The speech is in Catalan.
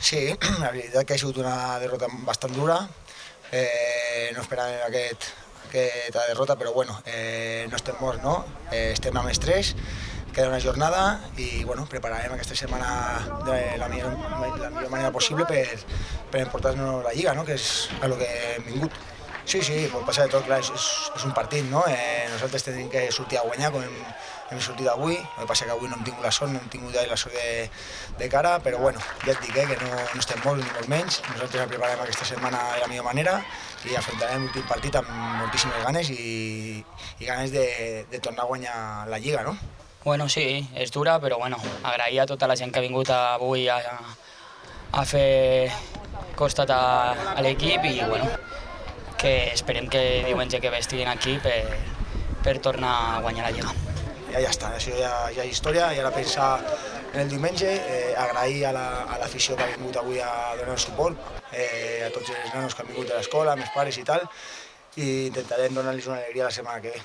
Sí, la veritat que ha sigut una derrota bastant dura. No esperàvem aquesta derrota, però bueno, no estem morts, no? Estem amb estrès, queda una jornada i bueno, prepararem aquesta setmana de la millor manera possible per emportar-nos la Lliga, no? Que és a lo que hem vingut. Sí, pot passar de tot, clar, és un partit, no? Nosaltres tenim que sortir a guanyar, com hem sortit avui. El que passa que avui no hem tingut la sort, no hem tingut la sort de cara, però bueno, ja et dic que no estem molts ni molt menys. Nosaltres prepararem aquesta setmana de la millor manera i afrontarem l'últim partit amb moltíssimes ganes i ganes de tornar a guanyar la Lliga, no? Bueno, sí, és dura, però bueno, agrair a tota la gent que ha vingut avui a fer costat a l'equip i bueno, que esperem que diumenge que ve estiguin aquí per tornar a guanyar la Lliga. Ja està, això ja és història, i ara pensar en el diumenge, agrair a l'afició que ha vingut avui a donar suport, a tots els nanos que han vingut de l'escola, a meus pares i tal, i intentarem donar-los una alegria la setmana que ve.